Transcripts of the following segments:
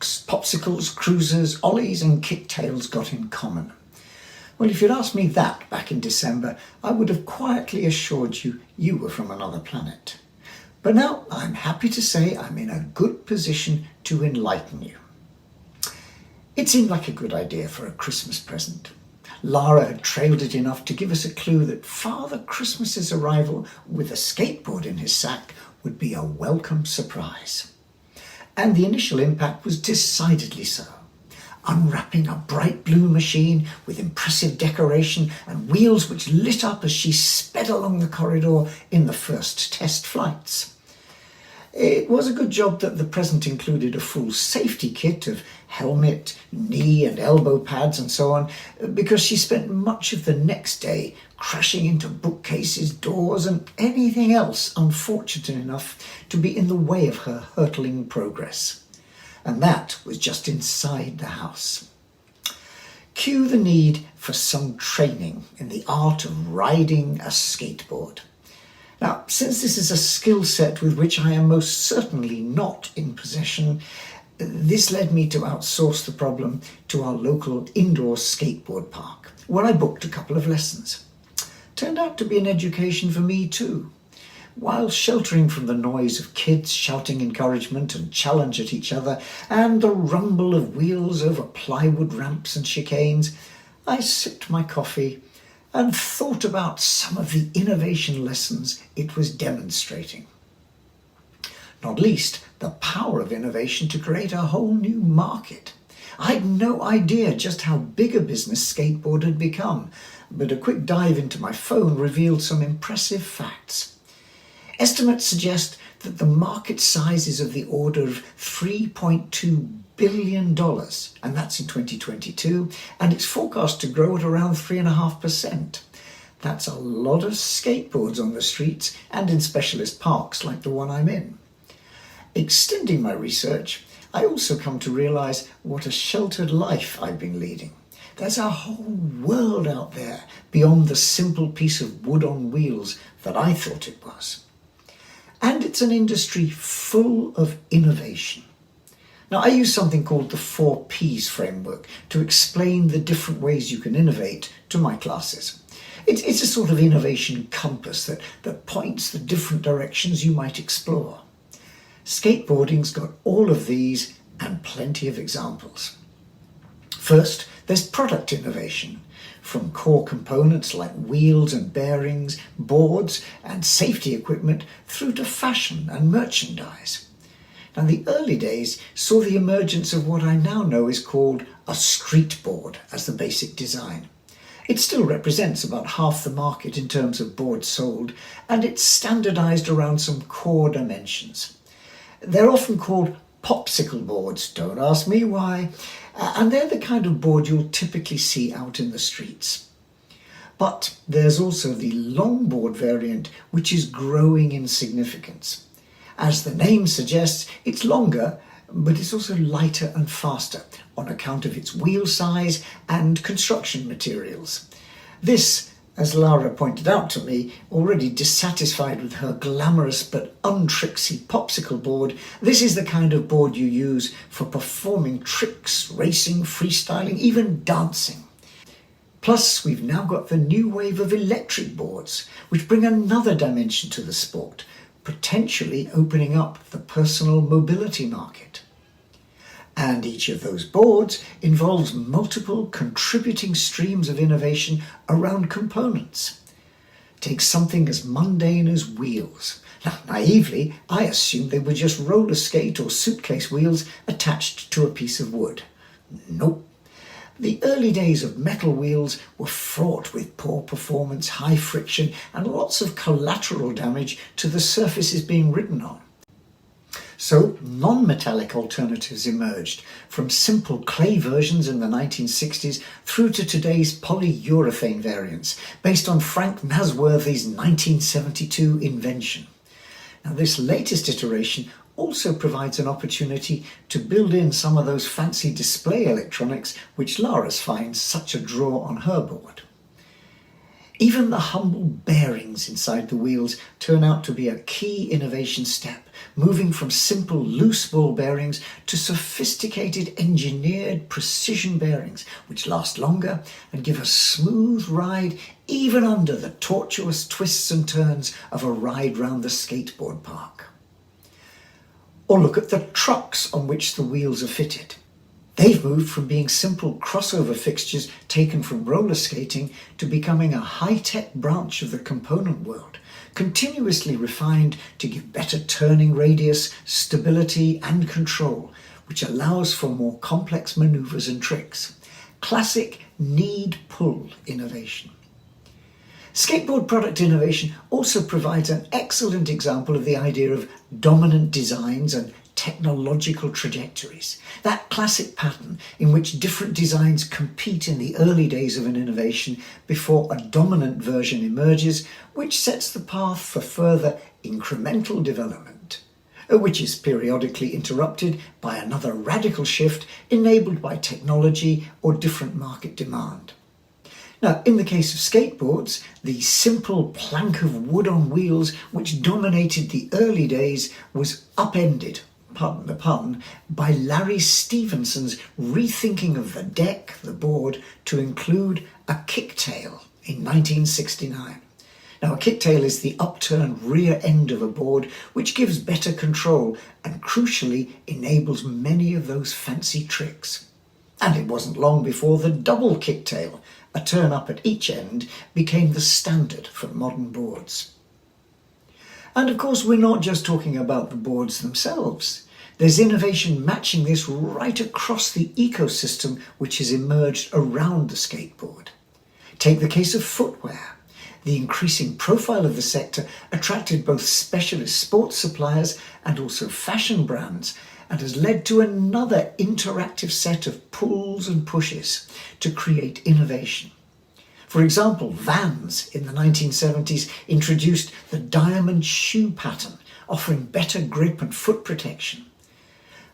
trucks, popsicles, cruisers, ollies and kicktails got in common? Well, if you'd asked me that back in December, I would have quietly assured you you were from another planet. But now I'm happy to say I'm in a good position to enlighten you. It seemed like a good idea for a Christmas present. Lara had trailed it enough to give us a clue that Father Christmas's arrival with a skateboard in his sack would be a welcome surprise. And the initial impact was decidedly so. Unwrapping a bright blue machine with impressive decoration and wheels which lit up as she sped along the corridor in the first test flights. It was a good job that the present included a full safety kit of helmet, knee and elbow pads and so on, because she spent much of the next day crashing into bookcases, doors and anything else unfortunate enough to be in the way of her hurtling progress. And that was just inside the house. Cue the need for some training in the art of riding a skateboard. Now, since this is a skill set with which I am most certainly not in possession, this led me to outsource the problem to our local indoor skateboard park, where I booked a couple of lessons. Turned out to be an education for me too. While sheltering from the noise of kids shouting encouragement and challenge at each other, and the rumble of wheels over plywood ramps and chicanes, I sipped my coffee and thought about some of the innovation lessons it was demonstrating. Not least, the power of innovation to create a whole new market. I had no idea just how big a business skateboard had become, but a quick dive into my phone revealed some impressive facts. Estimates suggest that the market size is of the order of $3.2 billion, and that's in 2022, and it's forecast to grow at around 3.5%. That's a lot of skateboards on the streets and in specialist parks like the one I'm in. Extending my research, I also come to realise what a sheltered life I've been leading. There's a whole world out there beyond the simple piece of wood on wheels that I thought it was. And it's an industry full of innovation. Now, I use something called the 4 Ps framework to explain the different ways you can innovate to my classes. It's a sort of innovation compass that points the different directions you might explore. Skateboarding's got all of these and plenty of examples. First, there's product innovation, from core components like wheels and bearings, boards and safety equipment, through to fashion and merchandise. Now, the early days saw the emergence of what I now know is called a street board as the basic design. It still represents about half the market in terms of boards sold, and it's standardized around some core dimensions. They're often called popsicle boards, don't ask me why, and they're the kind of board you'll typically see out in the streets. But there's also the longboard variant, which is growing in significance. As the name suggests, it's longer, but it's also lighter and faster on account of its wheel size and construction materials. This, as Lara pointed out to me, already dissatisfied with her glamorous but untricksy popsicle board, this is the kind of board you use for performing tricks, racing, freestyling, even dancing. Plus, we've now got the new wave of electric boards, which bring another dimension to the sport, potentially opening up the personal mobility market. And each of those boards involves multiple contributing streams of innovation around components. Take something as mundane as wheels. Now, naively, I assumed they were just roller skate or suitcase wheels attached to a piece of wood. Nope. The early days of metal wheels were fraught with poor performance, high friction, and lots of collateral damage to the surfaces being ridden on. So non-metallic alternatives emerged, from simple clay versions in the 1960s through to today's polyurethane variants, based on Frank Nasworthy's 1972 invention. Now, this latest iteration also provides an opportunity to build in some of those fancy display electronics which Lara's finds such a draw on her board. Even the humble bearings inside the wheels turn out to be a key innovation step, moving from simple loose ball bearings to sophisticated engineered precision bearings which last longer and give a smooth ride even under the tortuous twists and turns of a ride round the skateboard park. Or look at the trucks on which the wheels are fitted. They've moved from being simple crossover fixtures taken from roller skating to becoming a high-tech branch of the component world, continuously refined to give better turning radius, stability and control, which allows for more complex maneuvers and tricks. Classic need-pull innovation. Skateboard product innovation also provides an excellent example of the idea of dominant designs and technological trajectories, that classic pattern in which different designs compete in the early days of an innovation before a dominant version emerges, which sets the path for further incremental development, which is periodically interrupted by another radical shift enabled by technology or different market demand. Now, in the case of skateboards, the simple plank of wood on wheels which dominated the early days was upended, pardon the pun, by Larry Stevenson's rethinking of the deck, the board, to include a kicktail in 1969. Now, a kicktail is the upturned rear end of a board which gives better control and crucially enables many of those fancy tricks. And it wasn't long before the double kicktail, a turn up at each end, became the standard for modern boards. And of course, we're not just talking about the boards themselves. There's innovation matching this right across the ecosystem which has emerged around the skateboard. Take the case of footwear. The increasing profile of the sector attracted both specialist sports suppliers and also fashion brands, and has led to another interactive set of pulls and pushes to create innovation. For example, Vans in the 1970s introduced the diamond shoe pattern, offering better grip and foot protection.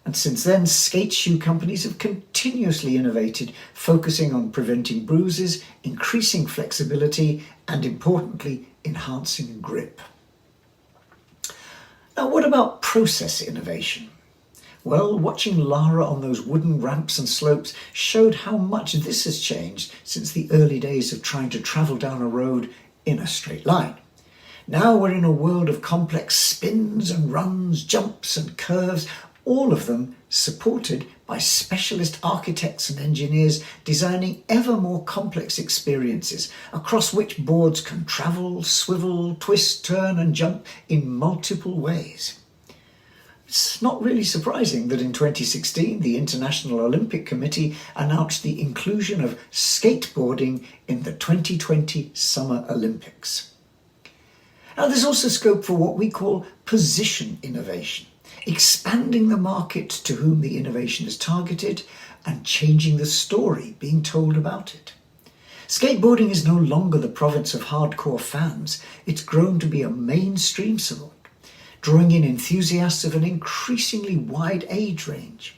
And since then, skate shoe companies have continuously innovated, focusing on preventing bruises, increasing flexibility, and importantly, enhancing grip. Now, what about process innovation? Well, watching Lara on those wooden ramps and slopes showed how much this has changed since the early days of trying to travel down a road in a straight line. Now we're in a world of complex spins and runs, jumps and curves, all of them supported by specialist architects and engineers designing ever more complex experiences across which boards can travel, swivel, twist, turn and jump in multiple ways. It's not really surprising that in 2016 the International Olympic Committee announced the inclusion of skateboarding in the 2020 Summer Olympics. Now, there's also scope for what we call position innovation, expanding the market to whom the innovation is targeted and changing the story being told about it. Skateboarding is no longer the province of hardcore fans. It's grown to be a mainstream sport, drawing in enthusiasts of an increasingly wide age range.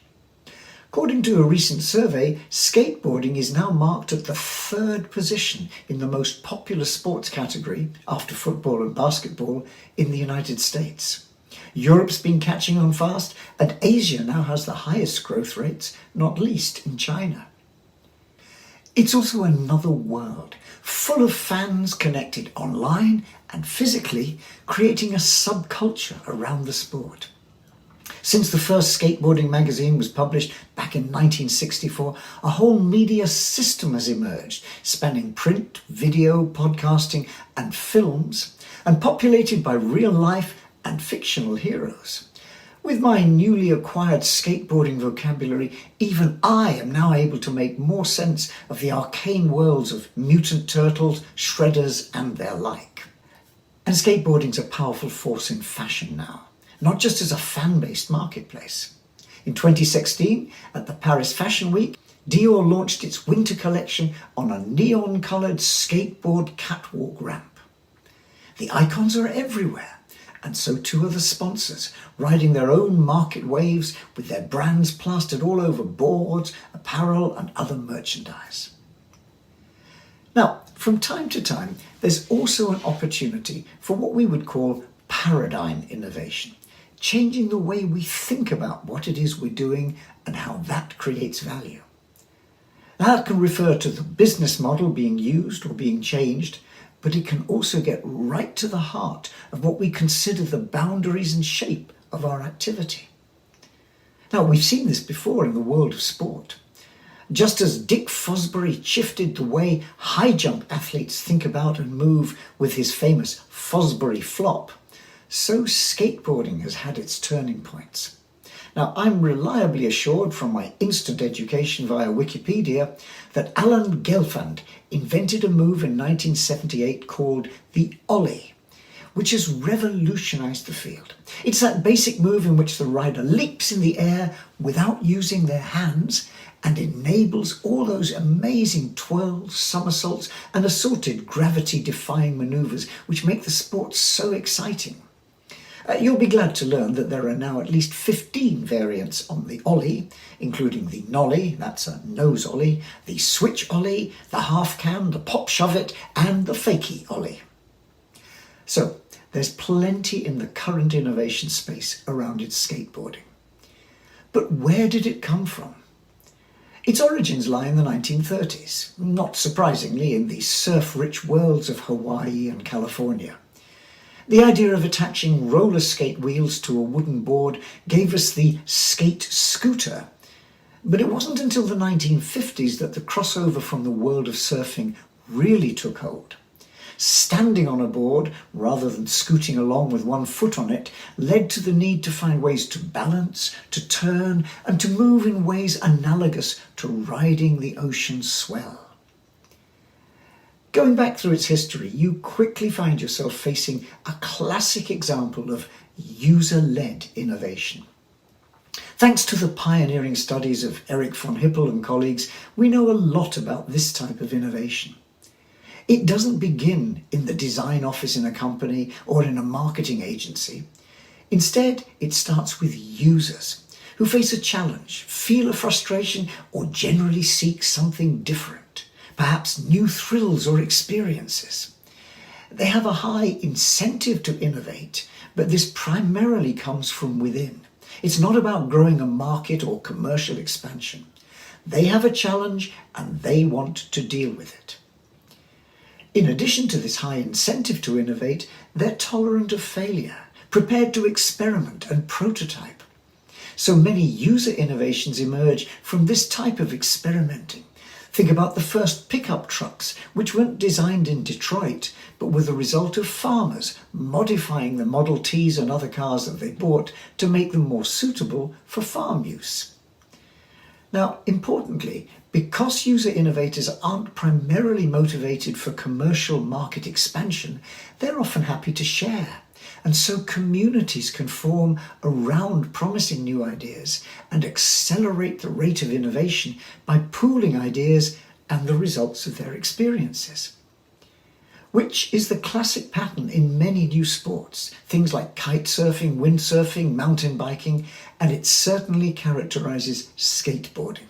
According to a recent survey, skateboarding is now marked at the 3rd position in the most popular sports category, after football and basketball, in the United States. Europe's been catching on fast, and Asia now has the highest growth rates, not least in China. It's also another world, full of fans connected online and physically, creating a subculture around the sport. Since the first skateboarding magazine was published back in 1964, a whole media system has emerged, spanning print, video, podcasting and films, and populated by real-life and fictional heroes. With my newly acquired skateboarding vocabulary, even I am now able to make more sense of the arcane worlds of mutant turtles, shredders and their like. And skateboarding's a powerful force in fashion now, not just as a fan-based marketplace. In 2016, at the Paris Fashion Week, Dior launched its winter collection on a neon-coloured skateboard catwalk ramp. The icons are everywhere, and so too are the sponsors, riding their own market waves with their brands plastered all over boards, apparel and other merchandise. Now, from time to time, there's also an opportunity for what we would call paradigm innovation, changing the way we think about what it is we're doing and how that creates value. That can refer to the business model being used or being changed, but it can also get right to the heart of what we consider the boundaries and shape of our activity. Now, we've seen this before in the world of sport. Just as Dick Fosbury shifted the way high jump athletes think about and move with his famous Fosbury flop, so skateboarding has had its turning points. Now, I'm reliably assured from my instant education via Wikipedia that Alan Gelfand invented a move in 1978 called the ollie, which has revolutionized the field. It's that basic move in which the rider leaps in the air without using their hands and enables all those amazing twirls, somersaults, and assorted gravity-defying maneuvers which make the sport so exciting. You'll be glad to learn that there are now at least 15 variants on the ollie, including the nollie, that's a nose ollie, the switch ollie, the half cam, the pop shove it, and the fakie ollie. So, there's plenty in the current innovation space around its skateboarding. But where did it come from? Its origins lie in the 1930s, not surprisingly in the surf-rich worlds of Hawaii and California. The idea of attaching roller skate wheels to a wooden board gave us the skate scooter, but it wasn't until the 1950s that the crossover from the world of surfing really took hold. Standing on a board, rather than scooting along with one foot on it, led to the need to find ways to balance, to turn, and to move in ways analogous to riding the ocean swell. Going back through its history, you quickly find yourself facing a classic example of user-led innovation. Thanks to the pioneering studies of Eric von Hippel and colleagues, we know a lot about this type of innovation. It doesn't begin in the design office in a company or in a marketing agency. Instead, it starts with users who face a challenge, feel a frustration, or generally seek something different, perhaps new thrills or experiences. They have a high incentive to innovate, but this primarily comes from within. It's not about growing a market or commercial expansion. They have a challenge and they want to deal with it. In addition to this high incentive to innovate, they're tolerant of failure, prepared to experiment and prototype. So many user innovations emerge from this type of experimenting. Think about the first pickup trucks, which weren't designed in Detroit, but were the result of farmers modifying the Model Ts and other cars that they bought to make them more suitable for farm use. Now, importantly, because user innovators aren't primarily motivated for commercial market expansion, they're often happy to share. And so communities can form around promising new ideas and accelerate the rate of innovation by pooling ideas and the results of their experiences. Which is the classic pattern in many new sports, things like kite surfing, windsurfing, mountain biking, and it certainly characterizes skateboarding.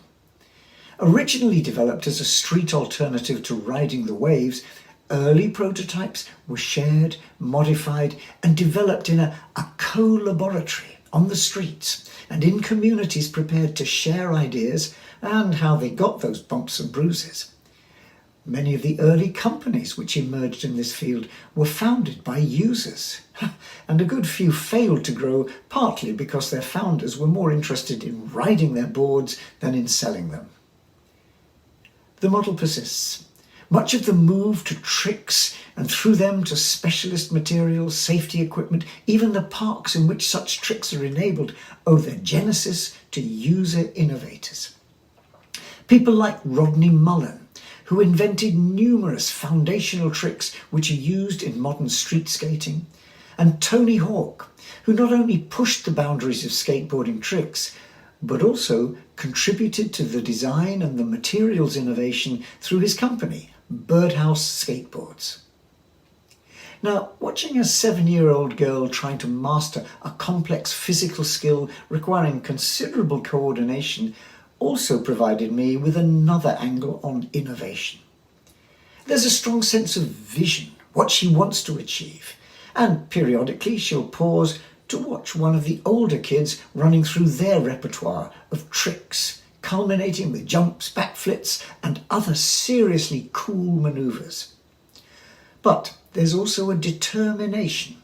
Originally developed as a street alternative to riding the waves, early prototypes were shared, modified, and developed in a co-laboratory on the streets and in communities prepared to share ideas and how they got those bumps and bruises. Many of the early companies which emerged in this field were founded by users, and a good few failed to grow partly because their founders were more interested in riding their boards than in selling them. The model persists. Much of the move to tricks and through them to specialist materials, safety equipment, even the parks in which such tricks are enabled owe their genesis to user innovators. People like Rodney Mullen, who invented numerous foundational tricks which are used in modern street skating, and Tony Hawk, who not only pushed the boundaries of skateboarding tricks, but also contributed to the design and the materials innovation through his company, Birdhouse Skateboards. Now, watching a 7-year-old girl trying to master a complex physical skill requiring considerable coordination also provided me with another angle on innovation. There's a strong sense of vision, what she wants to achieve, and periodically she'll pause to watch one of the older kids running through their repertoire of tricks, culminating with jumps, backflips, and other seriously cool manoeuvres. But there's also a determination,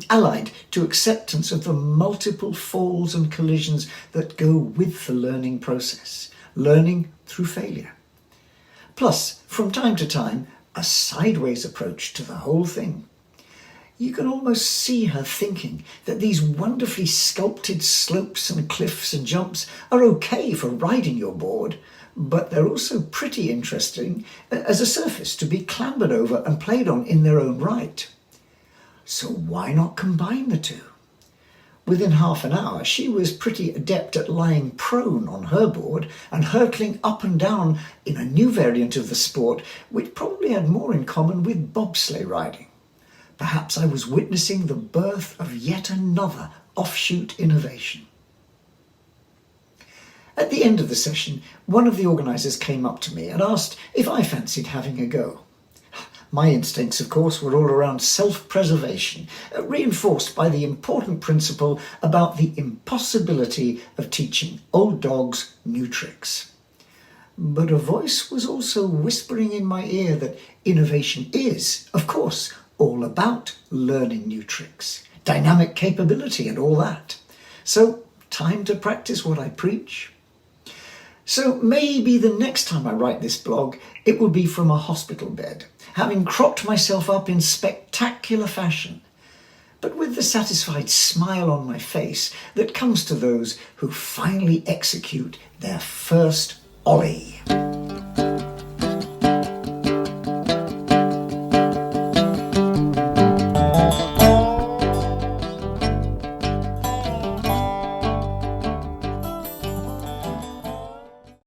allied to acceptance of the multiple falls and collisions that go with the learning process, learning through failure. Plus, from time to time, a sideways approach to the whole thing. You can almost see her thinking that these wonderfully sculpted slopes and cliffs and jumps are okay for riding your board, but they're also pretty interesting as a surface to be clambered over and played on in their own right. So why not combine the two? Within half an hour, she was pretty adept at lying prone on her board and hurtling up and down in a new variant of the sport, which probably had more in common with bobsleigh riding. Perhaps I was witnessing the birth of yet another offshoot innovation. At the end of the session, one of the organisers came up to me and asked if I fancied having a go. My instincts, of course, were all around self-preservation, reinforced by the important principle about the impossibility of teaching old dogs new tricks. But a voice was also whispering in my ear that innovation is, of course, all about learning new tricks, dynamic capability and all that. So, time to practice what I preach. So maybe the next time I write this blog, it will be from a hospital bed, having cropped myself up in spectacular fashion, but with the satisfied smile on my face that comes to those who finally execute their first ollie.